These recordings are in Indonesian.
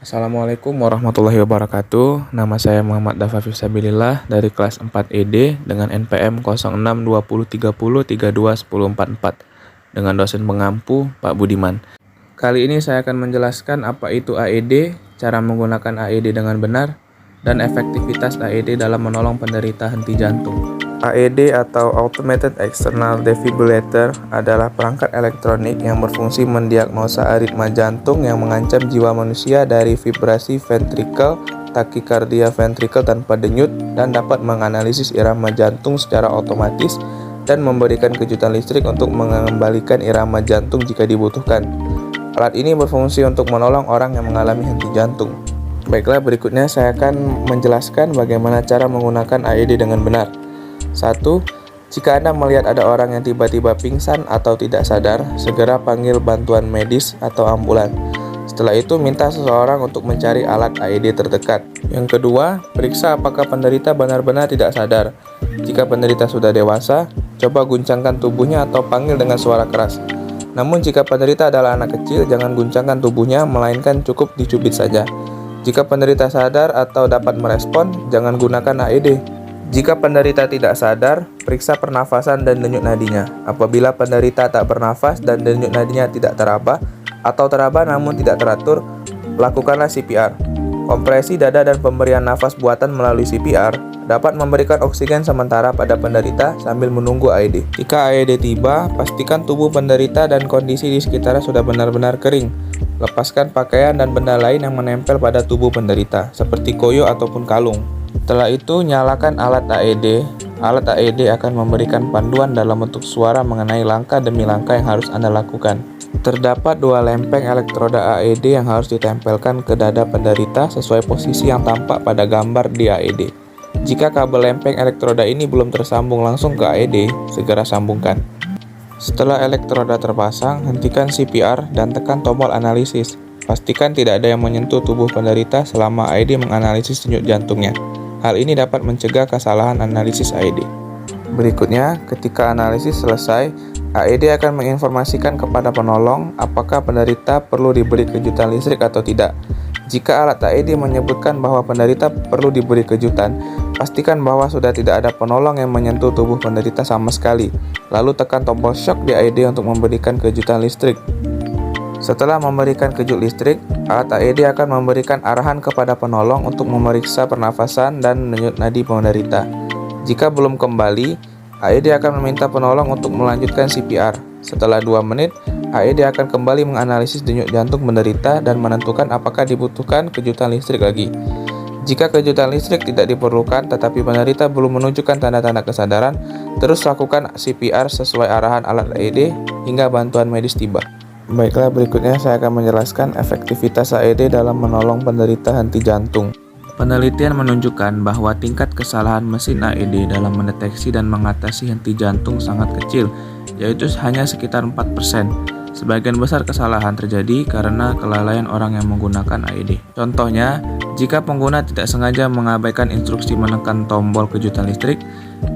Assalamualaikum warahmatullahi wabarakatuh. Nama saya Muhammad Dafa Fisabilillah dari kelas 4 ED dengan NPM 062030321044 dengan dosen pengampu Pak Budiman. Kali ini saya akan menjelaskan apa itu AED, cara menggunakan AED dengan benar, dan efektivitas AED dalam menolong penderita henti jantung. AED atau Automated External Defibrillator adalah perangkat elektronik yang berfungsi mendiagnosa aritma jantung yang mengancam jiwa manusia dari vibrasi ventrikel, takikardia ventrikel tanpa denyut, dan dapat menganalisis irama jantung secara otomatis dan memberikan kejutan listrik untuk mengembalikan irama jantung jika dibutuhkan. Alat ini berfungsi untuk menolong orang yang mengalami henti jantung. Baiklah, berikutnya saya akan menjelaskan bagaimana cara menggunakan AED dengan benar. 1. Jika Anda melihat ada orang yang tiba-tiba pingsan atau tidak sadar, segera panggil bantuan medis atau ambulan. Setelah itu, minta seseorang untuk mencari alat AED terdekat. Yang kedua, periksa apakah penderita benar-benar tidak sadar. Jika penderita sudah dewasa, coba guncangkan tubuhnya atau panggil dengan suara keras. Namun jika penderita adalah anak kecil, jangan guncangkan tubuhnya, melainkan cukup dicubit saja. Jika penderita sadar atau dapat merespon, jangan gunakan AED. Jika penderita tidak sadar, periksa pernafasan dan denyut nadinya. Apabila penderita tak bernafas dan denyut nadinya tidak teraba atau teraba namun tidak teratur, lakukanlah CPR. Kompresi dada dan pemberian nafas buatan melalui CPR dapat memberikan oksigen sementara pada penderita sambil menunggu AED. Jika AED tiba, pastikan tubuh penderita dan kondisi di sekitarnya sudah benar-benar kering. Lepaskan pakaian dan benda lain yang menempel pada tubuh penderita, seperti koyo ataupun kalung. Setelah itu, nyalakan alat AED. Alat AED akan memberikan panduan dalam bentuk suara mengenai langkah demi langkah yang harus Anda lakukan. Terdapat 2 lempeng elektroda AED yang harus ditempelkan ke dada penderita sesuai posisi yang tampak pada gambar di AED. Jika kabel lempeng elektroda ini belum tersambung langsung ke AED, segera sambungkan. Setelah elektroda terpasang, hentikan CPR dan tekan tombol analisis. Pastikan tidak ada yang menyentuh tubuh penderita selama AED menganalisis denyut jantungnya. Hal ini dapat mencegah kesalahan analisis AED. Berikutnya, ketika analisis selesai, AED akan menginformasikan kepada penolong apakah penderita perlu diberi kejutan listrik atau tidak. Jika alat AED menyebutkan bahwa penderita perlu diberi kejutan, pastikan bahwa sudah tidak ada penolong yang menyentuh tubuh penderita sama sekali. Lalu tekan tombol shock di AED untuk memberikan kejutan listrik. Setelah memberikan kejut listrik, alat AED akan memberikan arahan kepada penolong untuk memeriksa pernafasan dan denyut nadi penderita. Jika belum kembali, AED akan meminta penolong untuk melanjutkan CPR. Setelah 2 menit, AED akan kembali menganalisis denyut jantung penderita dan menentukan apakah dibutuhkan kejutan listrik lagi. Jika kejutan listrik tidak diperlukan tetapi penderita belum menunjukkan tanda-tanda kesadaran, terus lakukan CPR sesuai arahan alat AED hingga bantuan medis tiba. Baiklah, berikutnya saya akan menjelaskan efektivitas AED dalam menolong penderita henti jantung. Penelitian menunjukkan bahwa tingkat kesalahan mesin AED dalam mendeteksi dan mengatasi henti jantung sangat kecil, yaitu hanya sekitar 4%. Sebagian besar kesalahan terjadi karena kelalaian orang yang menggunakan AED. Contohnya, jika pengguna tidak sengaja mengabaikan instruksi menekan tombol kejutan listrik,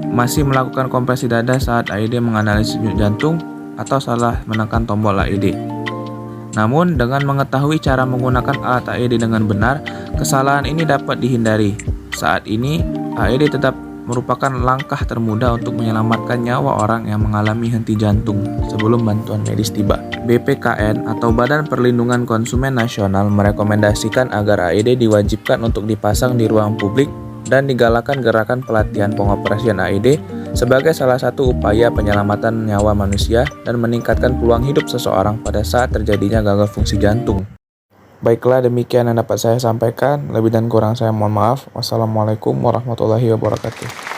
masih melakukan kompresi dada saat AED menganalisis denyut jantung, atau salah menekan tombol AED. Namun, dengan mengetahui cara menggunakan alat AED dengan benar, kesalahan ini dapat dihindari. Saat ini, AED tetap merupakan langkah termudah untuk menyelamatkan nyawa orang yang mengalami henti jantung sebelum bantuan medis tiba. BPKN atau Badan Perlindungan Konsumen Nasional merekomendasikan agar AED diwajibkan untuk dipasang di ruang publik dan digalakan gerakan pelatihan pengoperasian AED sebagai salah satu upaya penyelamatan nyawa manusia dan meningkatkan peluang hidup seseorang pada saat terjadinya gagal fungsi jantung. Baiklah, demikian yang dapat saya sampaikan. Lebih dan kurang saya mohon maaf. Wassalamualaikum warahmatullahi wabarakatuh.